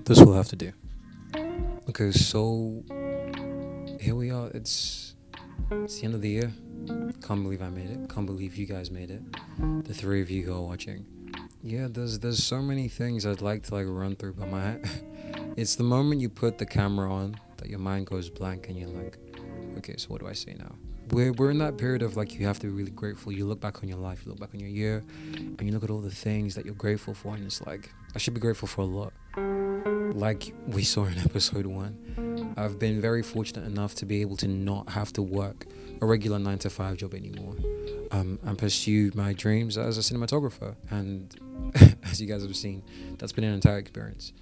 This will have to do. Okay, so here we are. It's the end of the year. Can't believe I made it. Can't believe you guys made it. The three of you who are watching. Yeah, there's so many things I'd like to run through, but my it's the moment you put the camera on that your mind goes blank and you're like, okay, so what do I say now? We're in that period of you have to be really grateful. You look back on your life, you look back on your year, and you look at all the things that you're grateful for, and it's like I should be grateful for a lot. Like we saw in episode 1, I've been very fortunate enough to be able to not have to work a regular 9 to 5 job anymore, and pursue my dreams as a cinematographer. And as you guys have seen, that's been an entire experience.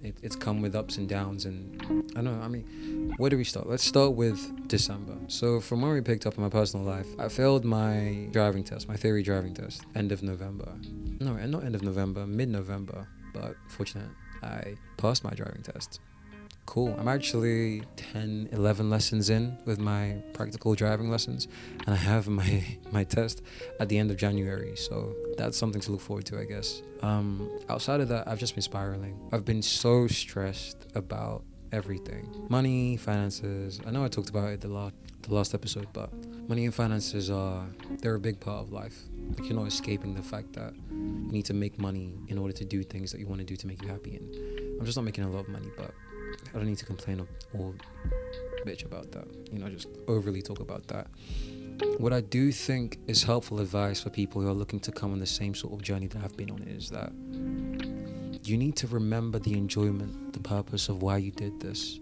It's come with ups and downs, and I don't know. I mean, where do we start? Let's start with December. So from where we picked up in my personal life, I failed my driving test, my theory driving test, end of November. No, not end of November, mid-November. But fortunate, I passed my driving test. Cool. I'm actually 10, 11 lessons in with my practical driving lessons, and I have my test at the end of January, so that's something to look forward to, I guess. Outside of that, I've just been spiraling. I've been so stressed about everything. Money, finances. I know I talked about it the last episode, but money and finances they're a big part of life. You're not escaping the fact that you need to make money in order to do things that you want to do to make you happy. And I'm just not making a lot of money, but I don't need to complain or bitch about that. Just overly talk about that. What I do think is helpful advice for people who are looking to come on the same sort of journey that I've been on is that you need to remember the enjoyment, the purpose of why you did this.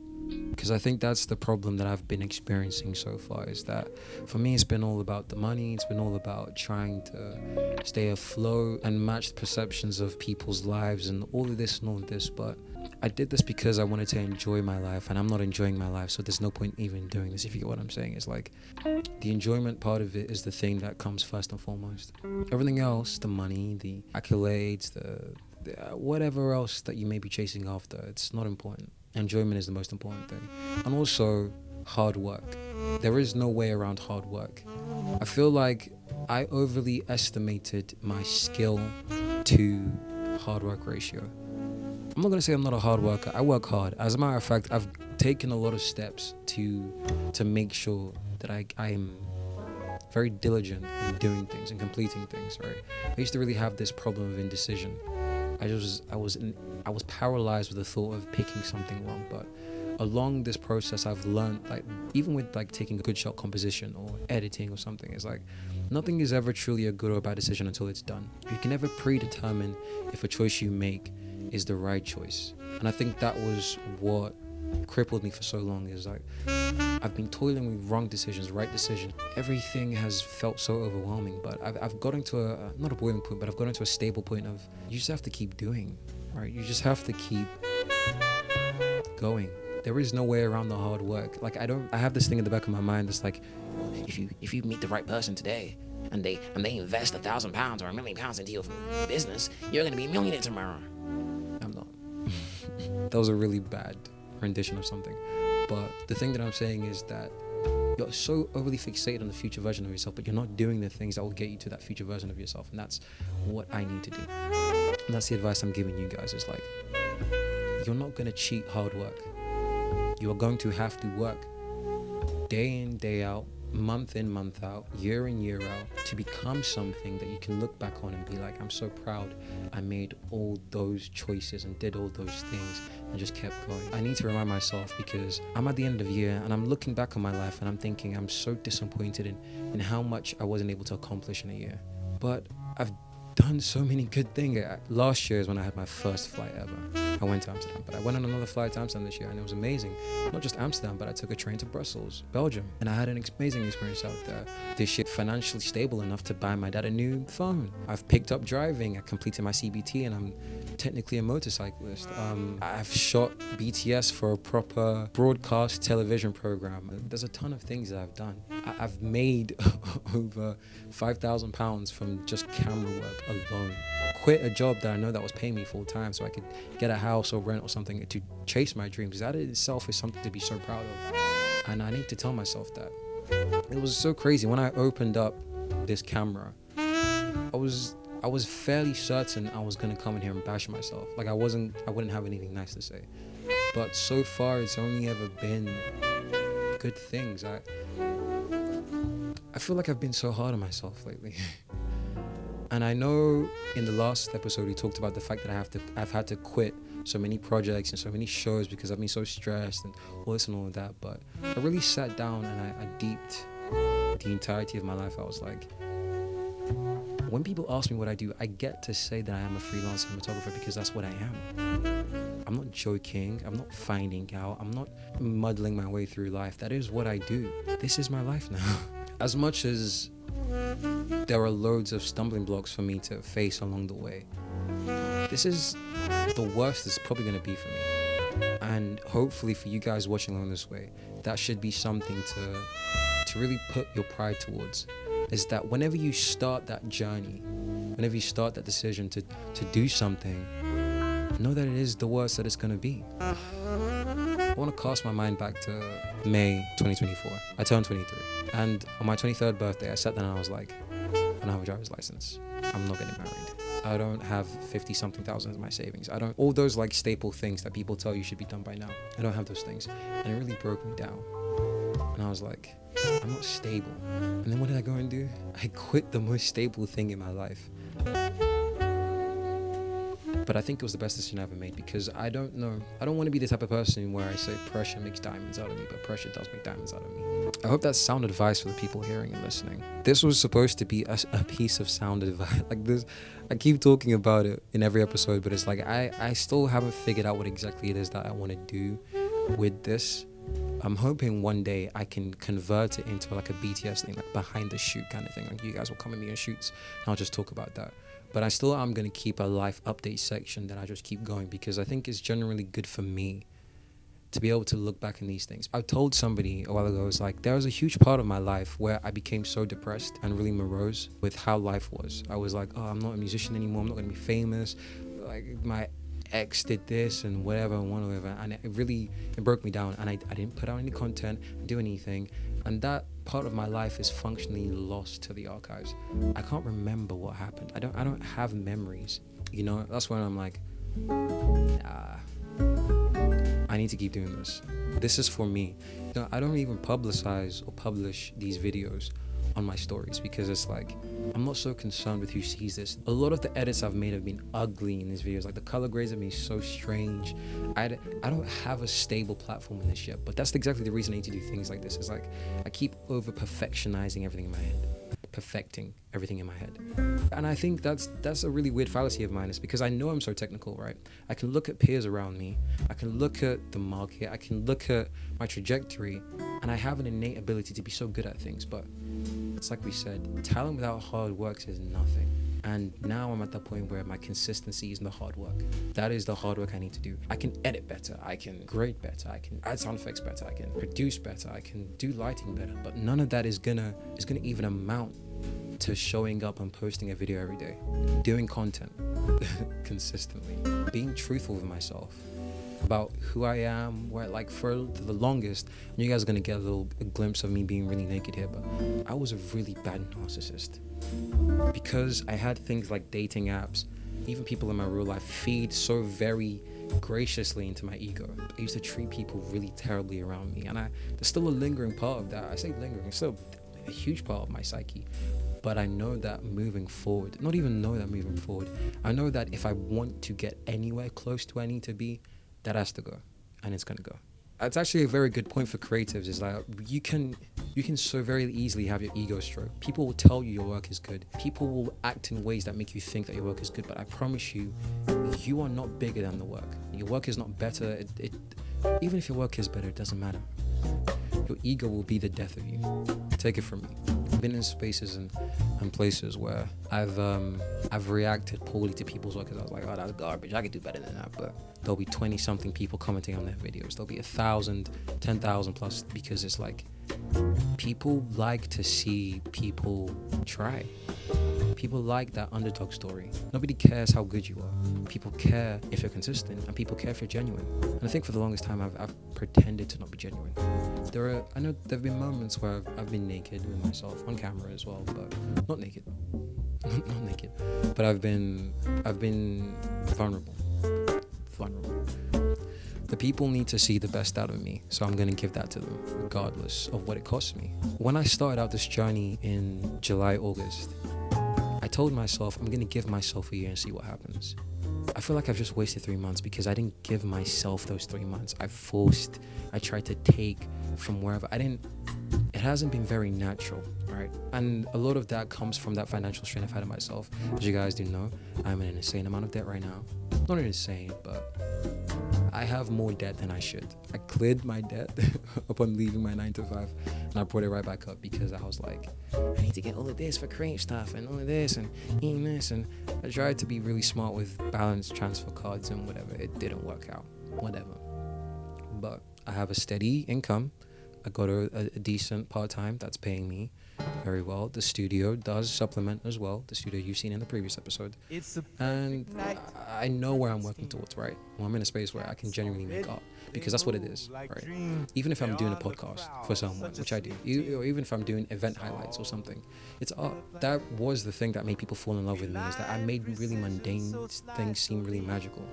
Because I think that's the problem that I've been experiencing so far, is that for me it's been all about the money. It's been all about trying to stay afloat and match the perceptions of people's lives and all of this and all of this. But I did this because I wanted to enjoy my life, and I'm not enjoying my life, so there's no point even doing this, if you get what I'm saying. It's like the enjoyment part of it is the thing that comes first and foremost. Everything else, the money, the accolades, the whatever else that you may be chasing after, it's not important. Enjoyment is the most important thing. And also hard work. There is no way around hard work. I feel like I overly estimated my skill to hard work ratio. I'm not going to say I'm not a hard worker. I work hard. As a matter of fact, I've taken a lot of steps to make sure that I am very diligent in doing things and completing things, right? I used to really have this problem of indecision. I was paralyzed with the thought of picking something wrong, but along this process I've learned, even with taking a good shot composition or editing or something, it's nothing is ever truly a good or a bad decision until it's done. You can never predetermine if a choice you make is the right choice. And I think that was what crippled me for so long, is I've been toiling with wrong decisions, right decisions. Everything has felt so overwhelming, but I've gotten to not a boiling point, but I've gotten to a stable point of you just have to keep doing, right? You just have to keep going. There is no way around the hard work. I have this thing in the back of my mind that's if you meet the right person today and they invest £1,000 or £1,000,000 into your business, you're gonna be a millionaire tomorrow. I'm not. That was a really bad rendition of something. But the thing that I'm saying is that you're so overly fixated on the future version of yourself, but you're not doing the things that will get you to that future version of yourself. And that's what I need to do. And that's the advice I'm giving you guys, is you're not going to cheat hard work. You are going to have to work day in, day out, month in, month out, year in, year out, to become something that you can look back on and be like, I'm so proud I made all those choices and did all those things and just kept going. I need to remind myself, because I'm at the end of the year and I'm looking back on my life and I'm thinking I'm so disappointed in how much I wasn't able to accomplish in a year. But I've done so many good things. Last year is when I had my first flight ever. I went to Amsterdam, but I went on another flight to Amsterdam this year, and it was amazing. Not just Amsterdam, but I took a train to Brussels, Belgium, and I had an amazing experience out there. This year, financially stable enough to buy my dad a new phone. I've picked up driving. I completed my CBT, and I'm technically a motorcyclist. I've shot BTS for a proper broadcast television program. There's a ton of things that I've done. I've made over £5,000 from just camera work alone. Quit a job that I know that was paying me full time so I could get a house or rent or something to chase my dreams. That in itself is something to be so proud of. And I need to tell myself that. It was so crazy. When I opened up this camera, I was I was fairly certain I was gonna come in here and bash myself. Like I wouldn't have anything nice to say. But so far, it's only ever been good things. I feel like I've been so hard on myself lately. And I know in the last episode we talked about the fact that I've had to quit so many projects and so many shows because I've been so stressed and all this and all of that. But I really sat down and I deeped the entirety of my life. I was like, when people ask me what I do, I get to say that I am a freelance cinematographer because that's what I am. I'm not joking. I'm not finding out. I'm not muddling my way through life. That is what I do. This is my life now. As much as there are loads of stumbling blocks for me to face along the way, this is the worst it's probably going to be for me. And hopefully for you guys watching along this way, that should be something to really put your pride towards, is that whenever you start that journey, whenever you start that decision to do something, know that it is the worst that it's going to be. I want to cast my mind back to May 2024. I turned 23. And on my 23rd birthday, I sat down and I was like, I don't have a driver's license. I'm not getting married. I don't have 50-something thousand in my savings. I don't, all those like staple things that people tell you should be done by now. I don't have those things. And it really broke me down. And I was like, I'm not stable. And then what did I go and do? I quit the most stable thing in my life. But I think it was the best decision I ever made because I don't want to be the type of person where I say pressure makes diamonds out of me, but pressure does make diamonds out of me. I hope that's sound advice for the people hearing and listening. This was supposed to be a piece of sound advice. Like this, I keep talking about it in every episode, but it's like I still haven't figured out what exactly it is that I want to do with this. I'm hoping one day I can convert it into like a BTS thing, like behind the shoot kind of thing. Like you guys will come with me on shoots and I'll just talk about that. But I still am going to keep a life update section that I just keep going because I think it's generally good for me to be able to look back in these things. I told somebody a while ago, it's like there was a huge part of my life where I became so depressed and really morose with how life was. I was like, oh, I'm not a musician anymore. I'm not going to be famous. Like my ex did this and whatever and whatever. And it broke me down. And I didn't put out any content, do anything. And that part of my life is functionally lost to the archives. I can't remember what happened. I don't have memories. You know, that's when I'm like, I need to keep doing this. This is for me. You know, I don't even publicize or publish these videos on my stories because it's like, I'm not so concerned with who sees this. A lot of the edits I've made have been ugly in these videos. Like the color grades have been so strange. I don't have a stable platform in this yet, but that's exactly the reason I need to do things like this. It's like, I keep over perfectionizing everything in my head. Perfecting everything in my head. And I think that's a really weird fallacy of mine, is because I know I'm so technical, right? I can look at peers around me, I can look at the market, I can look at my trajectory, and I have an innate ability to be so good at things. But it's like we said, talent without hard work is nothing. And now I'm at the point where my consistency is in the hard work. That is the hard work I need to do. I can edit better, I can grade better, I can add sound effects better, I can produce better, I can do lighting better, but none of that is gonna even amount to showing up and posting a video every day, doing content consistently, being truthful with myself about who I am, where like for the longest, and you guys are gonna get a glimpse of me being really naked here, but I was a really bad narcissist because I had things like dating apps, even people in my real life feed so very graciously into my ego. I used to treat people really terribly around me, and there's still a lingering part of that. I say lingering, it's still a huge part of my psyche. But I know that moving forward, I know that if I want to get anywhere close to where I need to be, that has to go, and it's gonna go. It's actually a very good point for creatives, is like you can so very easily have your ego stroke. People will tell you your work is good. People will act in ways that make you think that your work is good, but I promise you, you are not bigger than the work. Your work is not better. Even if your work is better, it doesn't matter. Your ego will be the death of you. Take it from me. I've been in spaces and places where I've reacted poorly to people's work because I was like, oh, that's garbage. I could do better than that. But there'll be 20-something people commenting on their videos. There'll be 1,000, 10,000 plus, because it's like people like to see people try. People like that underdog story. Nobody cares how good you are. People care if you're consistent, and people care if you're genuine. And I think for the longest time, I've pretended to not be genuine. I know there have been moments where I've been naked with myself on camera as well, but not naked. not naked, but I've been vulnerable. The people need to see the best out of me, so I'm gonna give that to them, regardless of what it costs me. When I started out this journey in July, August, I told myself I'm gonna give myself a year and see what happens. I feel like I've just wasted 3 months because I didn't give myself those 3 months. I tried to take from wherever. It hasn't been very natural, right? And a lot of that comes from that financial strain I've had on myself. As you guys do know, I'm in an insane amount of debt right now. Not insane, but I have more debt than I should. I cleared my debt upon leaving my 9 to 5, and I brought it right back up because I was like, I need to get all of this for creating stuff and all of this and eating this. And I tried to be really smart with balance transfer cards and whatever. It didn't work out, whatever. But I have a steady income. I got a decent part-time that's paying me very well. The studio does supplement as well, the studio you've seen in the previous episode. And I know where I'm working towards, right? Well, I'm in a space where I can genuinely make art, because that's what it is, right? Even if I'm doing a podcast for someone, which I do, or even if I'm doing event highlights or something, it's art. That was the thing that made people fall in love with me, is that I made really mundane things seem really magical.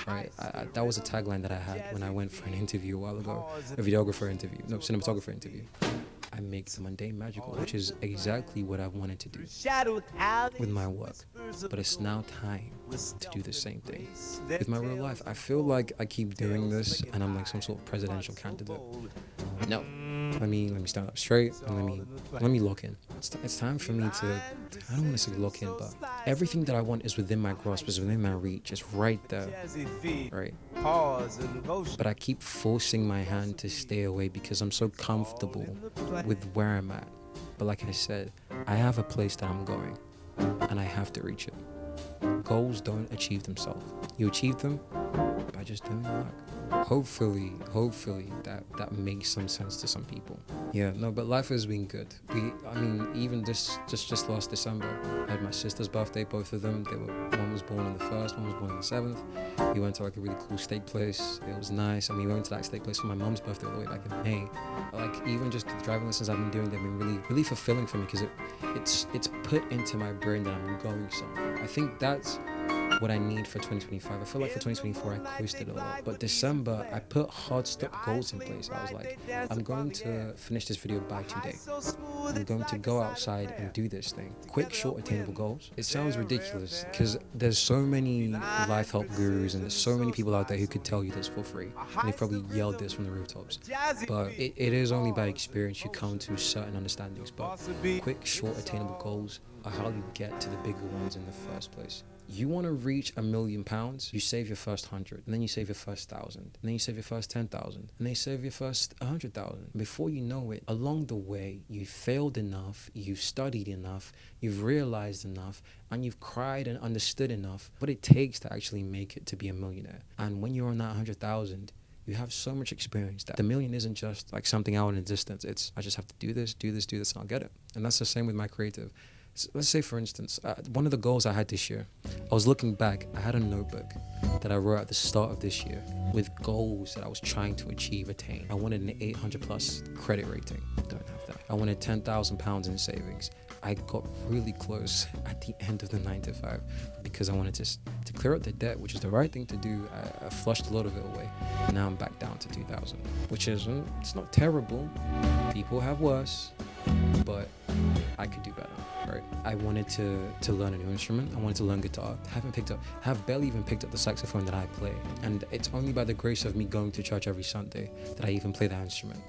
Right, that was a tagline that I had when I went for an interview a while ago, cinematographer interview. I make the mundane magical, which is exactly what I wanted to do with my work. But it's now time to do the same thing with my real life. I feel like I keep doing this and I'm like some sort of presidential candidate. No. Let me stand up straight and let me lock in. It's time for me to, I don't want to say lock in, but everything that I want is within my grasp, is within my reach. It's right there, right? But I keep forcing my hand to stay away because I'm so comfortable with where I'm at. But like I said, I have a place that I'm going and I have to reach it. Goals don't achieve themselves. You achieve them by just doing the work. Hopefully that makes some sense to some people. Yeah, no, but life has been good. Even just last December, I had my sister's birthday, both of them. One was born on the 1st, one was born on the 7th. We went to like a really cool steak place. It was nice. We went to that steak place for my mom's birthday all the way back in May. Like, even just the driving lessons I've been doing, they've been really, really fulfilling for me because it's put into my brain that I'm going somewhere. I think that's what I need for 2025. I feel like for 2024 I coasted a lot, but December I put hard stop goals in place. I was like, I'm going to finish this video by today. I'm going to go outside and do this thing. Quick, short, attainable goals. It sounds ridiculous because there's so many life help gurus and there's so many people out there who could tell you this for free, and they've probably yelled this from the rooftops, but it is only by experience you come to certain understandings. But quick, short, attainable goals are how you get to the bigger ones in the first place. You want to reach £1 million, you save your first 100, and then you save your first 1,000, and then you save your first 10,000, and then you save your first 100,000. Before you know it, along the way, you failed enough, you've studied enough, you've realized enough, and you've cried and understood enough what it takes to actually make it to be a millionaire. And when you're on that 100,000, you have so much experience that the million isn't just like something out in the distance. It's, I just have to do this, and I'll get it. And that's the same with my creative. So let's say, for instance, one of the goals I had this year, I was looking back, I had a notebook that I wrote at the start of this year with goals that I was trying to attain. I wanted an 800 plus credit rating. Don't have that. I wanted £10,000 in savings. I got really close at the end of the 9 to 5 because I wanted to clear out the debt, which is the right thing to do. I flushed a lot of it away. Now I'm back down to 2,000, which is, it's not terrible. People have worse, but I could do better. Right. I wanted to learn a new instrument. I wanted to learn guitar. Have barely even picked up the saxophone that I play. And it's only by the grace of me going to church every Sunday that I even play that instrument.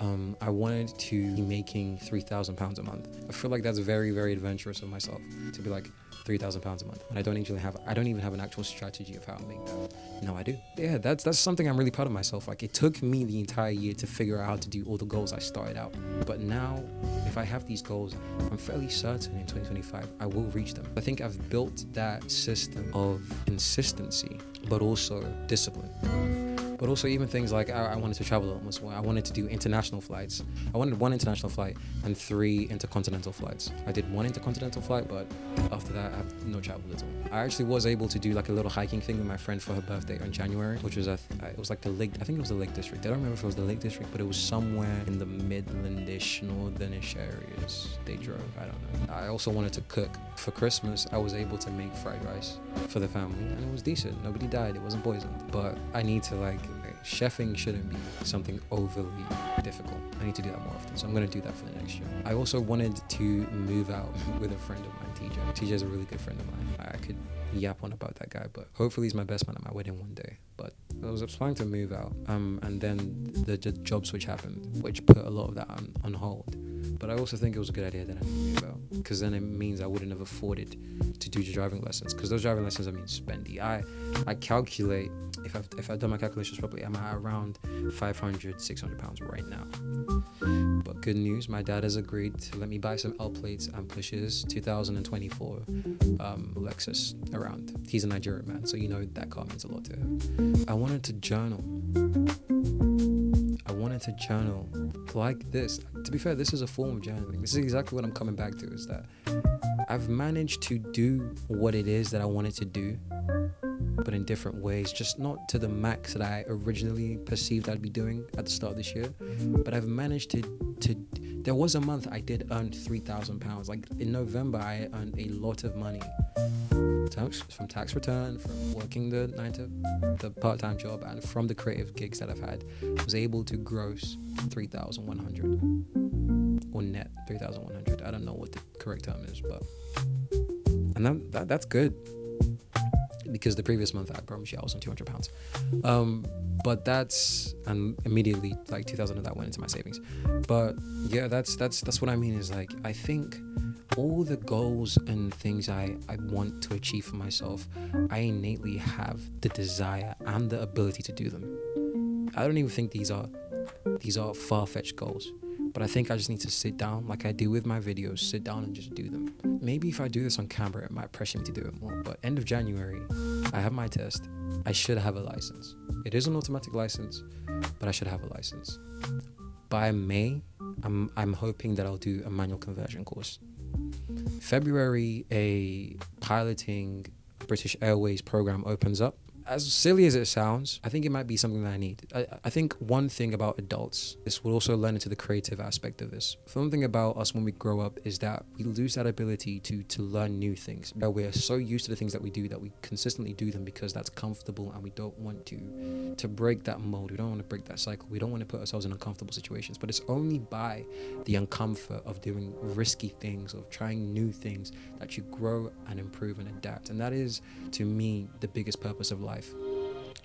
I wanted to be making £3,000 a month. I feel like that's very, very adventurous of myself to be like £3,000 a month. And I don't even have an actual strategy of how to make that. No, I do. Yeah, that's something I'm really proud of myself. Like, it took me the entire year to figure out how to do all the goals I started out. But now, if I have these goals, I'm fairly certain in 2025 I will reach them. I think I've built that system of consistency, but also discipline. But also even things like I wanted to travel almost more. I wanted to do international flights. I wanted 1 international flight and 3 intercontinental flights. I did 1 intercontinental flight, but after that I've not traveled at all. I actually was able to do like a little hiking thing with my friend for her birthday in January, which was it was like the Lake, I think it was the Lake District. I don't remember if it was the Lake District, but it was somewhere in the Midlandish, northernish areas they drove. I don't know. I also wanted to cook. For Christmas, I was able to make fried rice for the family, and it was decent. Nobody died. It wasn't poisoned. But I need to chefing shouldn't be something overly difficult. I need to do that more often, so I'm going to do that for the next year. I also wanted to move out with a friend of mine, TJ. TJ is a really good friend of mine. I could yap on about that guy, but hopefully he's my best man at my wedding one day. But I was planning to move out, and then the job switch happened, which put a lot of that on hold. But I also think it was a good idea that I didn't move out, because then it means I wouldn't have afforded to do the driving lessons, because those driving lessons, I mean, spendy. I calculate, if I've done my calculations properly, I'm at around 500, 600 pounds right now. But good news, my dad has agreed to let me buy some L plates and push his 2024 Lexus around. He's a Nigerian man, so you know that car means a lot to him. I wanted to journal like this. To be fair, this is a form of journaling. This is exactly what I'm coming back to, is that I've managed to do what it is that I wanted to do, but in different ways, just not to the max that I originally perceived I'd be doing at the start of this year. But I've managed to there was a month I did earn £3,000. Like in November, I earned a lot of money from tax return, from working the part-time job, and from the creative gigs that I've had. I was able to gross 3,100 or net 3,100. I don't know what the correct term is, but that's good, because the previous month, I promise you, I was on 200 pounds. But and immediately like 2,000 of that went into my savings. But yeah, that's what I mean, is like, I think all the goals and things I want to achieve for myself, I innately have the desire and the ability to do them. I don't even think these are far-fetched goals, but I think I just need to sit down, like I do with my videos, sit down and just do them. Maybe if I do this on camera, it might pressure me to do it more. But end of January, I have my test. I should have a license. It is an automatic license, but I should have a license. By May, I'm hoping that I'll do a manual conversion course. February, a piloting British Airways program opens up. As silly as it sounds, I think it might be something that I need. I think one thing about adults, this will also learn into the creative aspect of this. One thing about us when we grow up is that we lose that ability to learn new things. We're so used to the things that we do that we consistently do them because that's comfortable, and we don't want to break that mold. We don't want to break that cycle. We don't want to put ourselves in uncomfortable situations. But it's only by the uncomfort of doing risky things, of trying new things, that you grow and improve and adapt. And that is, to me, the biggest purpose of life.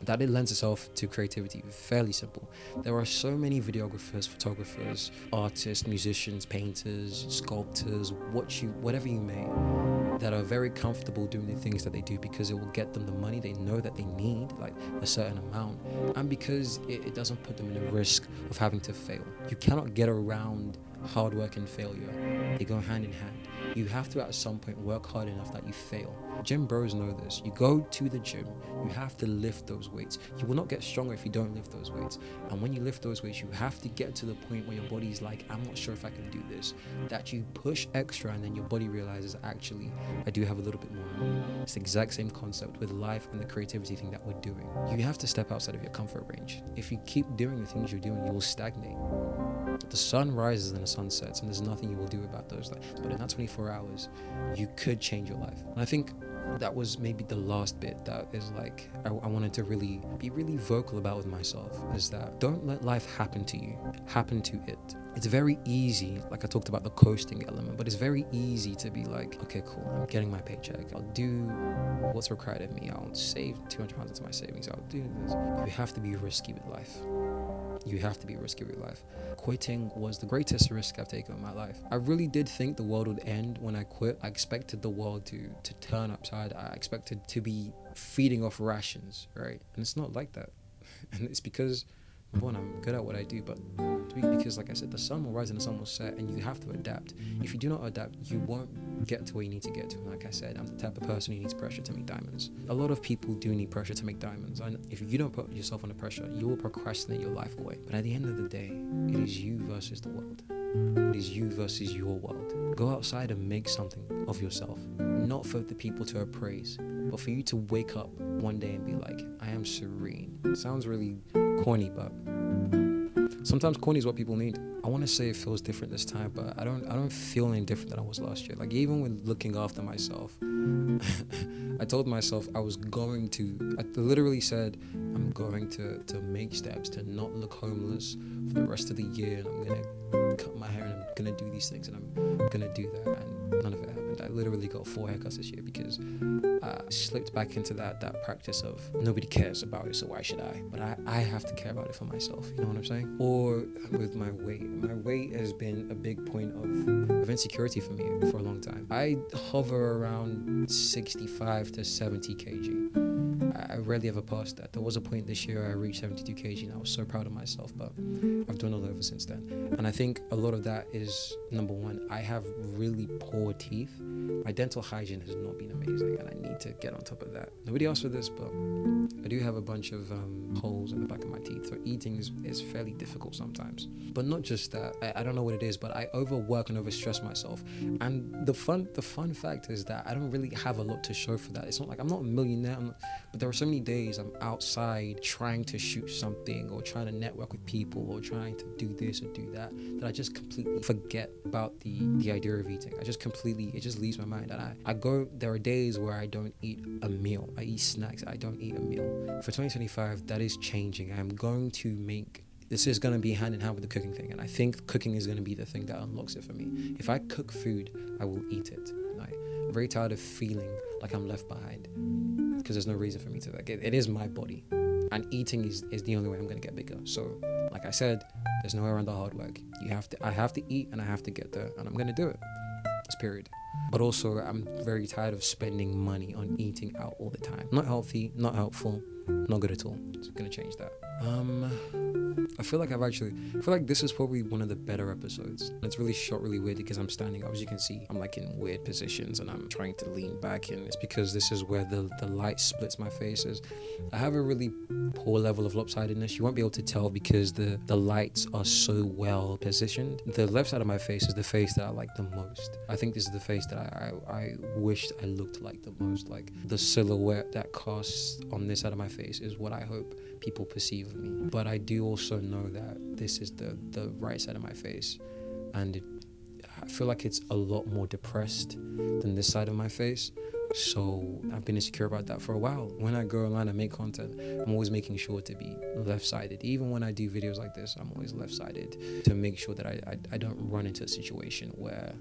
That it lends itself to creativity. Fairly simple. There are so many videographers, photographers, artists, musicians, painters, sculptors, whatever you may, that are very comfortable doing the things that they do because it will get them the money they know that they need, like a certain amount, and because it doesn't put them in a risk of having to fail. You cannot get around hard work and failure. They go hand in hand. You have to at some point work hard enough that you fail. Gym bros know this. You go to the gym, you have to lift those weights. You will not get stronger if you don't lift those weights. And when you lift those weights, you have to get to the point where your body's like, I'm not sure if I can do this. That you push extra, and then your body realizes, actually, I do have a little bit more. It's the exact same concept with life and the creativity thing that we're doing. You have to step outside of your comfort range. If you keep doing the things you're doing, you will stagnate. The sun rises and the sun sets, and there's nothing you will do about those. But in that 24 hours, you could change your life. And I think that was maybe the last bit that is like, I wanted to really be really vocal about with myself, is that don't let life happen to you, happen to it. It's very easy, like I talked about the coasting element, but it's very easy to be like, okay, cool, I'm getting my paycheck, I'll do what's required of me, I'll save 200 pounds into my savings, I'll do this. You have to be risky with life. You have to be risky with life. Quitting was the greatest risk I've taken in my life. I really did think the world would end when I quit. I expected the world to turn upside. I expected to be feeding off rations, right? And it's not like that. And it's because Number one, I'm good at what I do, but because, like I said, the sun will rise and the sun will set, and you have to adapt. If you do not adapt, you won't get to where you need to get to. Like I said, I'm the type of person who needs pressure to make diamonds. A lot of people do need pressure to make diamonds, and if you don't put yourself under pressure, you will procrastinate your life away. But at the end of the day, it is you versus the world. It is you versus your world. Go outside and make something of yourself, not for the people to appraise, but for you to wake up one day and be like, I am serene. It sounds really corny, but sometimes corny is what people need. I want to say it feels different this time, but I don't feel any different than I was last year. Like, even with looking after myself, I told myself I literally said I'm going to make steps to not look homeless for the rest of the year, and I'm going to cut my hair, and I'm going to do these things, and I'm going to do that, and none of it happened. I literally got 4 haircuts this year because I slipped back into that practice of nobody cares about it, so why should I? But I have to care about it for myself, you know what I'm saying? Or with my weight has been a big point of insecurity for me for a long time. I hover around 65 to 70 kg. I rarely ever passed that. There was a point this year I reached 72 kg and I was so proud of myself, but I've dwindled over since then. And I think a lot of that is, number one, I have really poor teeth. My dental hygiene has not been amazing, and I need to get on top of that. Nobody asked for this, but I do have a bunch of holes in the back of my teeth, so eating is fairly difficult sometimes. But not just that, I don't know what it is, but I overwork and overstress myself. And the fun fact is that I don't really have a lot to show for that. It's not like I'm not a millionaire, but there are so many days I'm outside trying to shoot something or trying to network with people or trying to do this or do that I just completely forget about the idea of eating. It just leaves my mind. And there are days where I don't eat a meal. I eat snacks. I don't eat a meal. For 2025, that is changing. This is going to be hand in hand with the cooking thing. And I think cooking is going to be the thing that unlocks it for me. If I cook food, I will eat it. I'm very tired of feeling like I'm left behind because there's no reason for me to. It is my body. And eating is the only way I'm going to get bigger. So, like I said, there's no way around the hard work. I have to eat and I have to get there. And I'm going to do it. That's period. But also, I'm very tired of spending money on eating out all the time. Not healthy, not helpful, not good at all. It's going to change that. I feel like this is probably one of the better episodes. And it's really shot really weird because I'm standing up. As you can see, I'm like in weird positions and I'm trying to lean back, and it's because this is where the light splits my faces. I have a really poor level of lopsidedness. You won't be able to tell because the lights are so well positioned. The left side of my face is the face that I like the most. I think this is the face that I wished I looked like the most. Like, the silhouette that casts on this side of my face is what I hope people perceive of me. But I do also know that this is the right side of my face, and I feel like it's a lot more depressed than this side of my face. So I've been insecure about that for a while. When I go online and make content, I'm always making sure to be left-sided. Even when I do videos like this, I'm always left-sided to make sure that I don't run into a situation where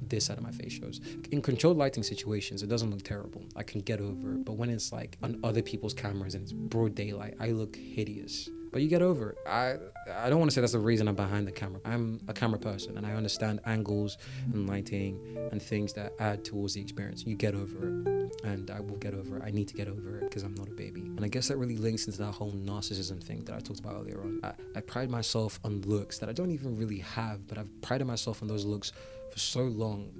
this side of my face shows. In controlled lighting situations, it doesn't look terrible. I can get over it. But when it's like on other people's cameras and it's broad daylight, I look hideous. But you get over it. I don't want to say that's the reason I'm behind the camera. I'm a camera person and I understand angles and lighting and things that add towards the experience. You get over it, and I will get over it. I need to get over it because I'm not a baby. And I guess that really links into that whole narcissism thing that I talked about earlier on. I pride myself on looks that I don't even really have, but I've prided myself on those looks for so long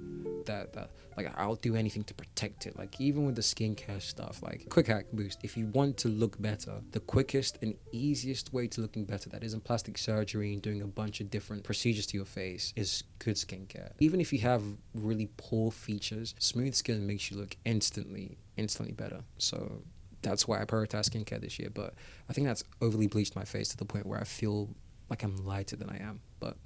that like I'll do anything to protect it. Like, even with the skincare stuff, like quick hack boost. If you want to look better, the quickest and easiest way to looking better, that isn't plastic surgery and doing a bunch of different procedures to your face, is good skincare. Even if you have really poor features, smooth skin makes you look instantly better. So that's why I prioritize skincare this year. But I think that's overly bleached my face to the point where I feel like I'm lighter than I am. But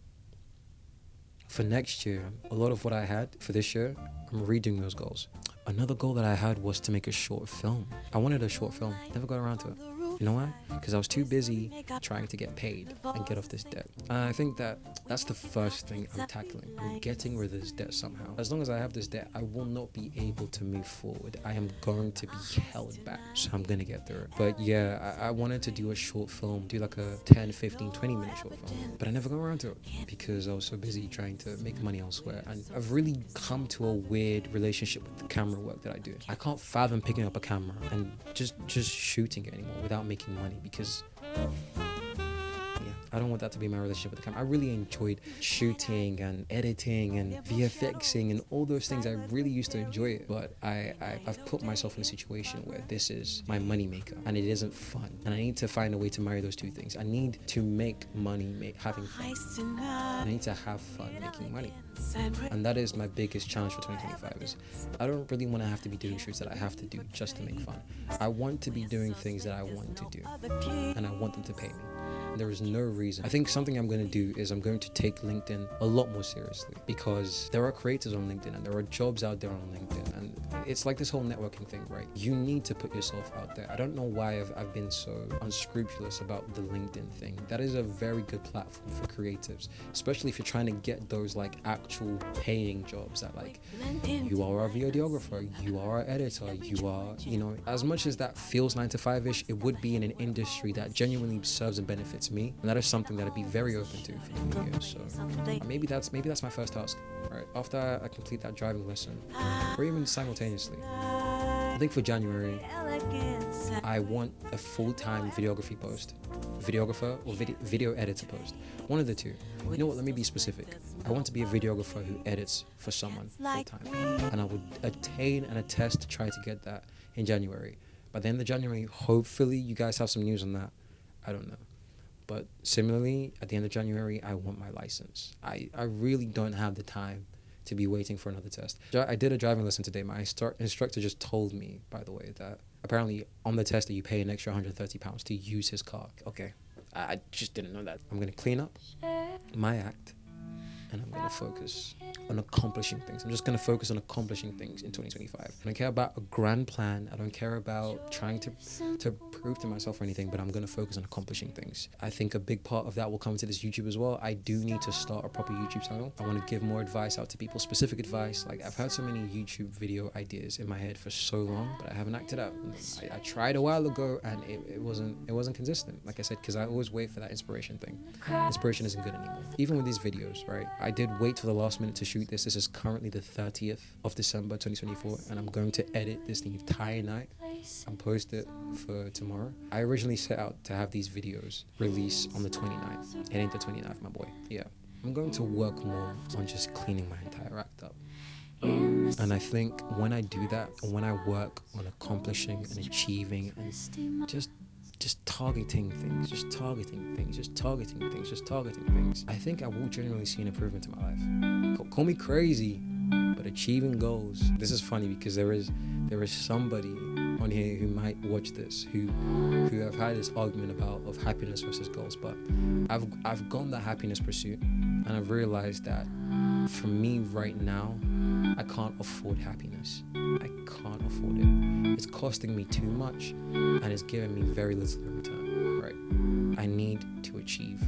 for next year, a lot of what I had for this year, I'm redoing those goals. Another goal that I had was to make a short film. I wanted a short film, never got around to it. You know why? Because I was too busy trying to get paid and get off this debt. And I think that's the first thing I'm tackling. I'm getting rid of this debt somehow. As long as I have this debt, I will not be able to move forward. I am going to be held back. So I'm going to get through it. But yeah, I wanted to do a short film, do like a 10, 15, 20 minute short film. But I never got around to it because I was so busy trying to make money elsewhere. And I've really come to a weird relationship with the camera work that I do. I can't fathom picking up a camera and just shooting it anymore without making money, because I don't want that to be my relationship with the camera. I really enjoyed shooting and editing and VFXing and all those things. I really used to enjoy it, but I've put myself in a situation where this is my money maker and it isn't fun, and I need to find a way to marry those two things. I need to make money having fun. I need to have fun making money, and that is my biggest challenge for 2025. Is I don't really want to have to be doing shoots that I have to do just to make fun. I want to be doing things that I want to do, and I want them to pay me. There is no reason. I think something I'm going to do is I'm going to take LinkedIn a lot more seriously, because there are creators on LinkedIn and there are jobs out there on LinkedIn, and it's like this whole networking thing, right? You need to put yourself out there. I don't know why I've been so unscrupulous about the LinkedIn thing. That is a very good platform for creatives, especially if you're trying to get those like actual paying jobs that like you are a videographer, you are an editor, you are, you know, as much as that feels 9 to 5-ish, it would be in an industry that genuinely serves and benefits me, and that is something that I'd be very open to for the new year. So maybe that's my first task. Right, after I complete that driving lesson, or even simultaneously, I think for January I want a full-time videographer or video editor post, one of the two. You know what, let me be specific. I want to be a videographer who edits for someone full-time, and I would attain and attest to try to get that in January. By the end of January, hopefully you guys have some news on that. I don't know. But similarly, at the end of January, I want my license. I really don't have the time to be waiting for another test. I did a driving lesson today. My instructor just told me, by the way, that apparently on the test that you pay an extra £130 to use his car. Okay, I just didn't know that. I'm going to clean up my act, and I'm going to focus on accomplishing things. I'm just going to focus on accomplishing things in 2025. I don't care about a grand plan. I don't care about trying to prove to myself or anything, but I'm going to focus on accomplishing things. I think a big part of that will come to this YouTube as well. I do need to start a proper YouTube channel. I want to give more advice out to people, specific advice. Like, I've had so many YouTube video ideas in my head for so long, but I haven't acted out. I tried a while ago, and it wasn't consistent, like I said, because I always wait for that inspiration thing. Inspiration isn't good anymore. Even with these videos, right? I did wait till the last minute to shoot this. This is currently the 30th of December 2024, and I'm going to edit this the entire night and post it for tomorrow. I originally set out to have these videos release on the 29th, heading to 29th, my boy. Yeah, I'm going to work more on just cleaning my entire act up. And I think when I do that, and when I work on accomplishing and achieving and just targeting things, I think I will generally see an improvement in my life. Call me crazy, but achieving goals. This is funny because there is somebody on here who might watch this who have had this argument of happiness versus goals, but I've gone that happiness pursuit, and I've realized that for me right now, I can't afford happiness. I can't afford it. It's costing me too much, and it's giving me very little in return. Right? I need to achieve.